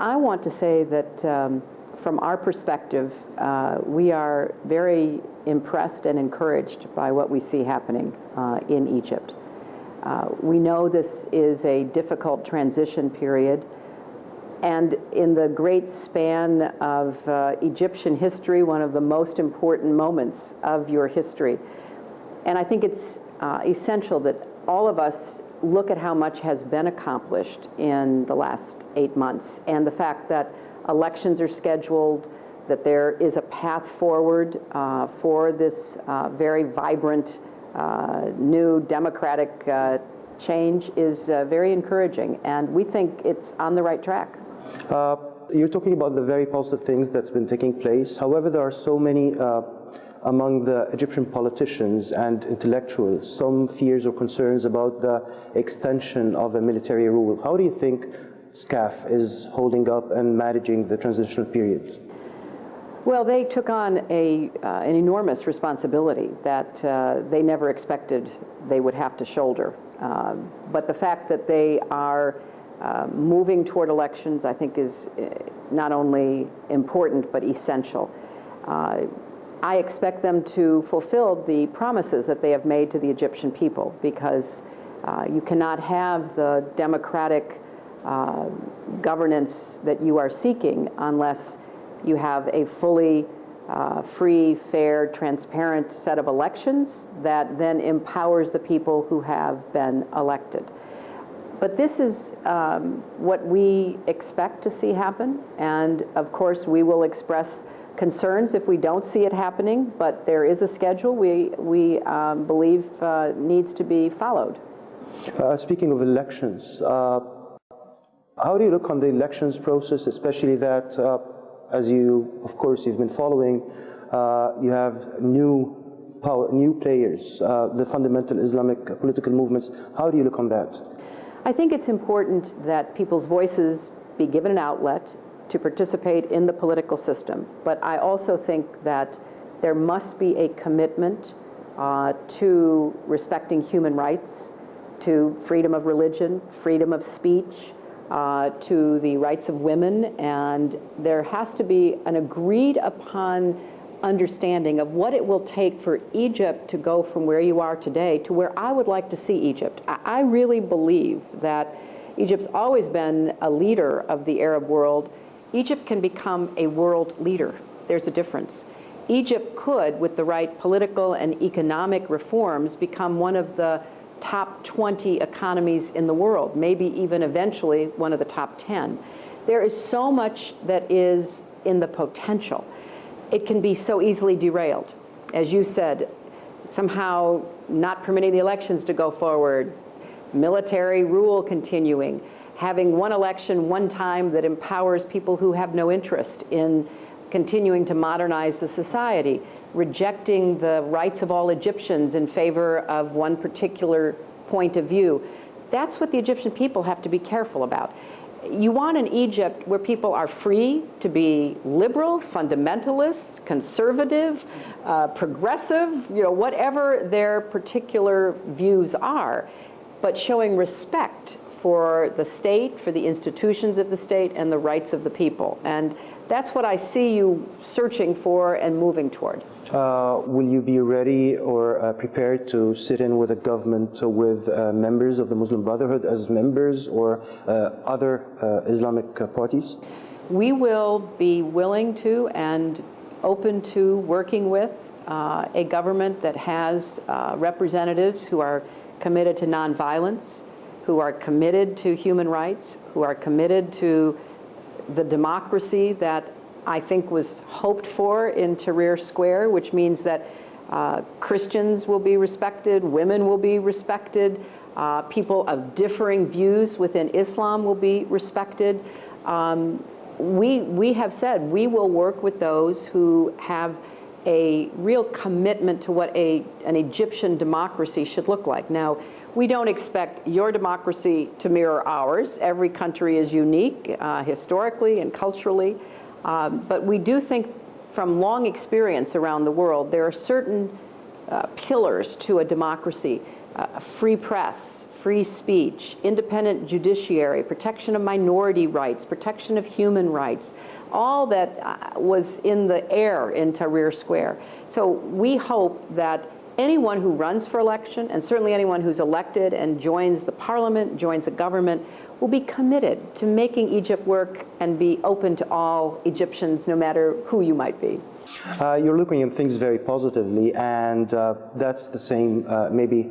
I want to say that from our perspective, we are very impressed and encouraged by what we see happening in Egypt. We know this is a difficult transition period, and in the great span of Egyptian history, one of the most important moments of your history. And I think it's essential that all of us look at how much has been accomplished in the last 8 months, and the fact that elections are scheduled, that there is a path forward for this very vibrant, new democratic change is very encouraging, and we think it's on the right track. You're talking about the very positive things that's been taking place. However, there are so many among the Egyptian politicians and intellectuals, some fears or concerns about the extension of a military rule. How do you think SCAF is holding up and managing the transitional period? Well, they took on an enormous responsibility that they never expected they would have to shoulder. But the fact that they are moving toward elections, I think, is not only important but essential. I expect them to fulfill the promises that they have made to the Egyptian people, because you cannot have the democratic governance that you are seeking unless you have a fully free, fair, transparent set of elections that then empowers the people who have been elected. But this is what we expect to see happen, and of course we will express concerns if we don't see it happening, but there is a schedule we believe needs to be followed. Speaking of elections, how do you look on the elections process, especially that, as you, of course, you've been following, you have new players, the fundamental Islamic political movements. How do you look on that? I think it's important that people's voices be given an outlet to participate in the political system. But I also think that there must be a commitment to respecting human rights, to freedom of religion, freedom of speech, to the rights of women, and there has to be an agreed upon understanding of what it will take for Egypt to go from where you are today to where I would like to see Egypt. I really believe that Egypt's always been a leader of the Arab world. Egypt can become a world leader. There's a difference. Egypt could, with the right political and economic reforms, become one of the top 20 economies in the world, maybe even eventually one of the top 10. There is so much that is in the potential. It can be so easily derailed. As you said, somehow not permitting the elections to go forward, military rule continuing, having one election one time that empowers people who have no interest in continuing to modernize the society, rejecting the rights of all Egyptians in favor of one particular point of view. That's what the Egyptian people have to be careful about. You want an Egypt where people are free to be liberal, fundamentalist, conservative, progressive, whatever their particular views are, but showing respect for the state, for the institutions of the state, and the rights of the people. And that's what I see you searching for and moving toward. Will you be ready or prepared to sit in with a government with members of the Muslim Brotherhood as members, or other Islamic parties? We will be willing to and open to working with a government that has representatives who are committed to nonviolence, who are committed to human rights, who are committed to the democracy that I think was hoped for in Tahrir Square, which means that Christians will be respected, women will be respected, people of differing views within Islam will be respected. We have said we will work with those who have a real commitment to what an Egyptian democracy should look like. Now, we don't expect your democracy to mirror ours. Every country is unique historically and culturally. But we do think from long experience around the world, there are certain pillars to a democracy. A free press, free speech, independent judiciary, protection of minority rights, protection of human rights, all that was in the air in Tahrir Square. So we hope that anyone who runs for election, and certainly anyone who's elected and joins the parliament, joins the government, will be committed to making Egypt work and be open to all Egyptians, no matter who you might be. You're looking at things very positively, and that's the same maybe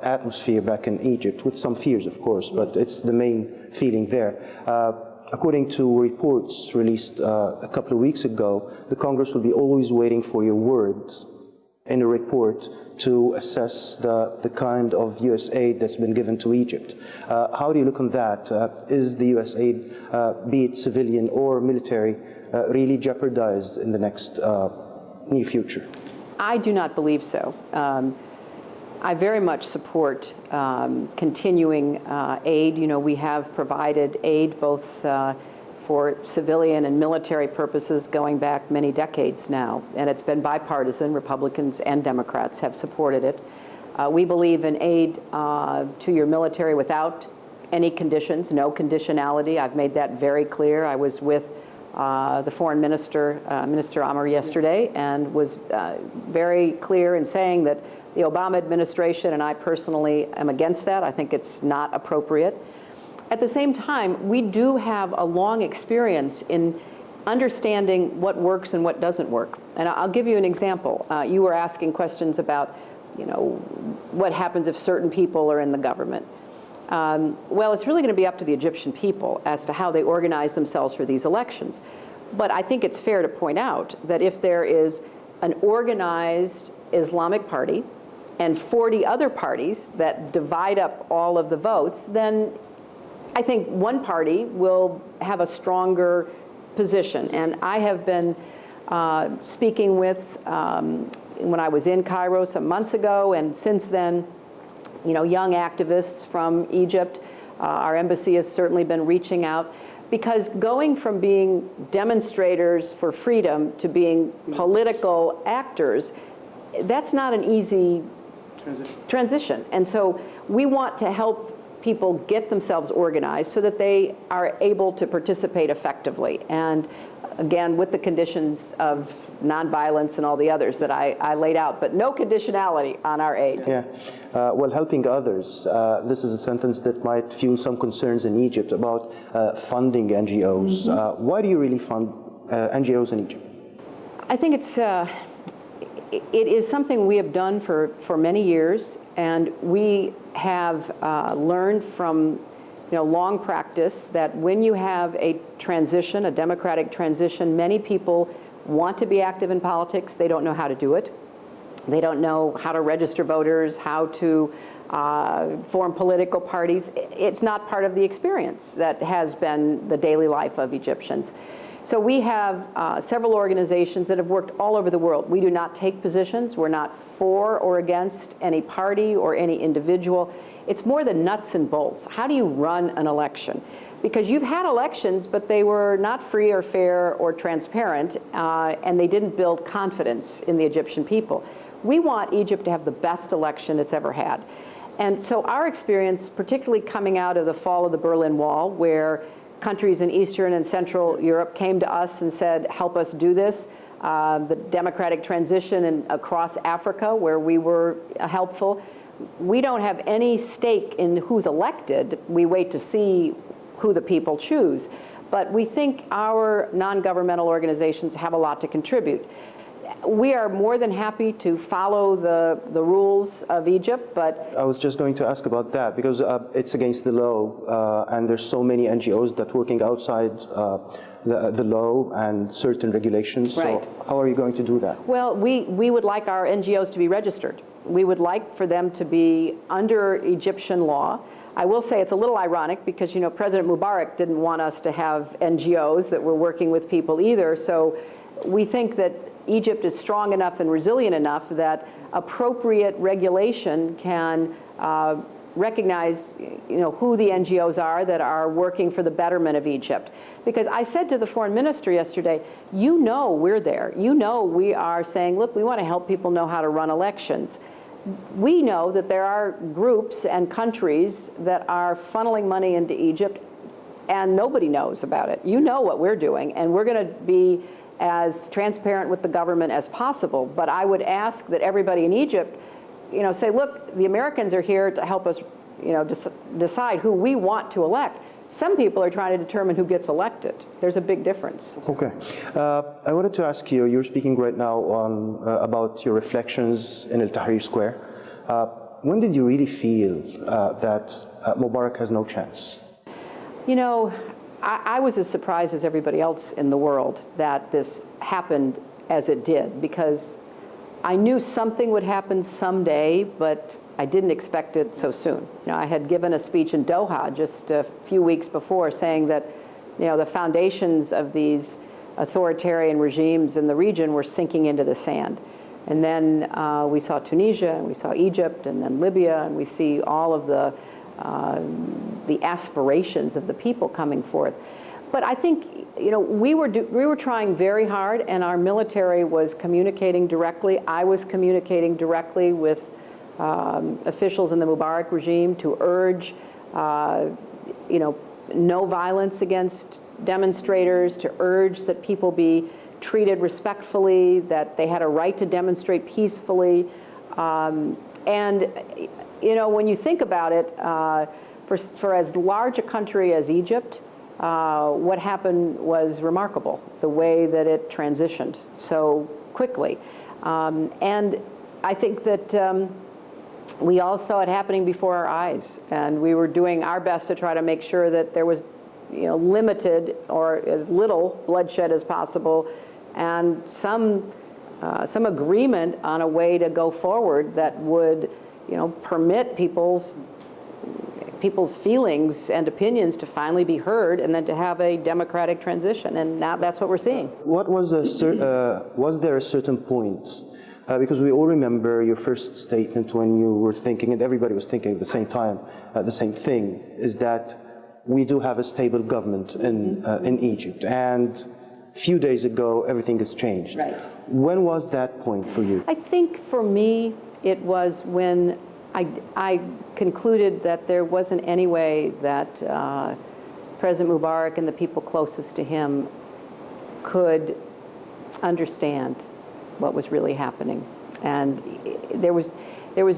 atmosphere back in Egypt, with some fears, of course, but it's the main feeling there. According to reports released a couple of weeks ago, the Congress will be always waiting for your words in a report to assess the kind of U.S. aid that's been given to Egypt. How do you look on that? Is the U.S. aid, be it civilian or military, really jeopardized in the next near future? I do not believe so. I very much support continuing aid. You know, we have provided aid both for civilian and military purposes going back many decades now, and it's been bipartisan. Republicans and Democrats have supported it. We believe in aid to your military without any conditions, no conditionality. I've made that very clear. I was with the foreign minister, Minister Amr, yesterday, and was very clear in saying that the Obama administration, and I personally am against that. I think it's not appropriate. At the same time, we do have a long experience in understanding what works and what doesn't work. And I'll give you an example. You were asking questions about, you know, what happens if certain people are in the government. Well, it's really going to be up to the Egyptian people as to how they organize themselves for these elections. But I think it's fair to point out that if there is an organized Islamic party and 40 other parties that divide up all of the votes, then I think one party will have a stronger position. And I have been speaking with, when I was in Cairo some months ago, and since then, you know, young activists from Egypt. Our embassy has certainly been reaching out, because going from being demonstrators for freedom to being political actors, that's not an easy transition. And so we want to help people get themselves organized so that they are able to participate effectively. And again, with the conditions of nonviolence and all the others that I laid out, but no conditionality on our aid. Yeah, well, helping others. This is a sentence that might fuel some concerns in Egypt about funding NGOs. Mm-hmm. Why do you really fund NGOs in Egypt? I think it is something we have done for many years, and we have learned from long practice that when you have a transition, a democratic transition, many people want to be active in politics. They don't know how to do it. They don't know how to register voters, how to form political parties. It's not part of the experience that has been the daily life of Egyptians. So we have several organizations that have worked all over the world. We do not take positions. We're not for or against any party or any individual. It's more the nuts and bolts. How do you run an election? Because you've had elections, but they were not free or fair or transparent, and they didn't build confidence in the Egyptian people. We want Egypt to have the best election it's ever had. And so our experience, particularly coming out of the fall of the Berlin Wall, where countries in Eastern and Central Europe came to us and said, help us do this. The democratic transition across Africa, where we were helpful. We don't have any stake in who's elected. We wait to see who the people choose. But we think our non-governmental organizations have a lot to contribute. We are more than happy to follow the rules of Egypt, but... I was just going to ask about that, because it's against the law, and there's so many NGOs that are working outside the law and certain regulations. Right. So how are you going to do that? Well, we would like our NGOs to be registered. We would like for them to be under Egyptian law. I will say it's a little ironic because, President Mubarack didn't want us to have NGOs that were working with people either. So we think that Egypt is strong enough and resilient enough that appropriate regulation can recognize, who the NGOs are that are working for the betterment of Egypt. Because I said to the foreign minister yesterday, we're there. We are saying, look, we want to help people know how to run elections. we know that there are groups and countries that are funneling money into Egypt, and nobody knows about it. You know what we're doing, and we're going to be as transparent with the government as possible. But I would ask that everybody in Egypt, say, look, the Americans are here to help us, decide who we want to elect. Some people are trying to determine who gets elected. There's a big difference. Okay. I wanted to ask you, you're speaking right now on, about your reflections in El Tahrir Square. When did you really feel that Mubarak has no chance? I was as surprised as everybody else in the world that this happened as it did, because I knew something would happen someday, but I didn't expect it so soon. I had given a speech in Doha just a few weeks before saying that, the foundations of these authoritarian regimes in the region were sinking into the sand. And then we saw Tunisia, and we saw Egypt, and then Libya, and we see all of the aspirations of the people coming forth. But I think, we were trying very hard, and our military was communicating directly. I was communicating directly with officials in the Mubarak regime to urge, no violence against demonstrators, to urge that people be treated respectfully, that they had a right to demonstrate peacefully. And, when you think about it, for as large a country as Egypt, what happened was remarkable, the way that it transitioned so quickly. And I think that we all saw it happening before our eyes, and we were doing our best to try to make sure that there was, limited or as little bloodshed as possible, and some agreement on a way to go forward that would, permit people's feelings and opinions to finally be heard, and then to have a democratic transition. And now that's what we're seeing. What was was there a certain point? Because we all remember your first statement when you were thinking, and everybody was thinking at the same time, the same thing, is that we do have a stable government in Egypt. And a few days ago, everything has changed. Right. When was that point for you? I think for me, it was when I concluded that there wasn't any way that President Mubarak and the people closest to him could understand what was really happening. And there was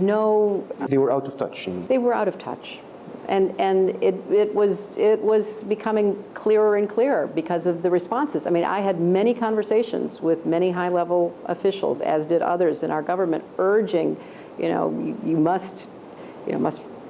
no... They were out of touch. They were out of touch. And it was becoming clearer and clearer because of the responses. I mean, I had many conversations with many high-level officials, as did others in our government, urging, you must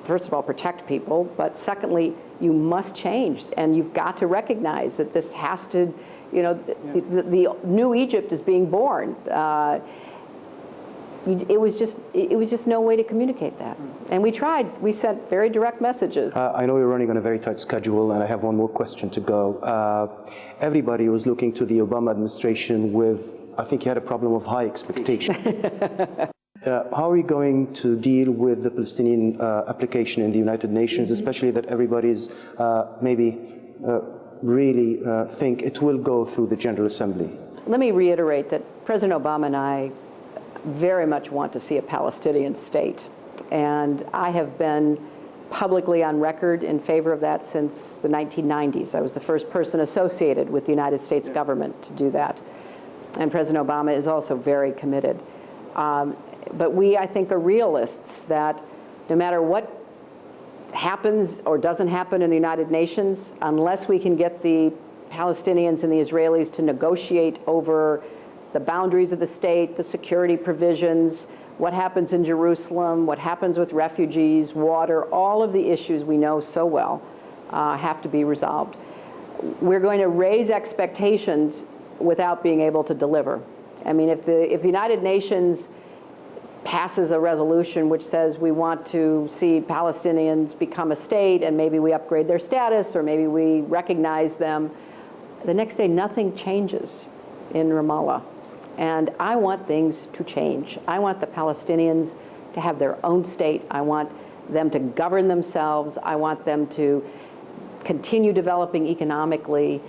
first of all protect people, but secondly, you must change, and you've got to recognize that this has to, the new Egypt is being born. It was just no way to communicate that. And we tried. We sent very direct messages. I know you're running on a very tight schedule, and I have one more question to go. Everybody was looking to the Obama administration with, I think you had a problem of high expectation. How are you going to deal with the Palestinian application in the United Nations, especially that everybody's really think it will go through the General Assembly? Let me reiterate that President Obama and I very much want to see a Palestinian state. And I have been publicly on record in favor of that since the 1990s. I was the first person associated with the United States government to do that. And President Obama is also very committed. But we, I think, are realists that no matter what happens or doesn't happen in the United Nations, unless we can get the Palestinians and the Israelis to negotiate over the boundaries of the state, the security provisions, what happens in Jerusalem, what happens with refugees, water, all of the issues we know so well have to be resolved. We're going to raise expectations without being able to deliver. I mean, if the United Nations passes a resolution which says we want to see Palestinians become a state, and maybe we upgrade their status, or maybe we recognize them, the next day nothing changes in Ramallah. And I want things to change. I want the Palestinians to have their own state. I want them to govern themselves. I want them to continue developing economically.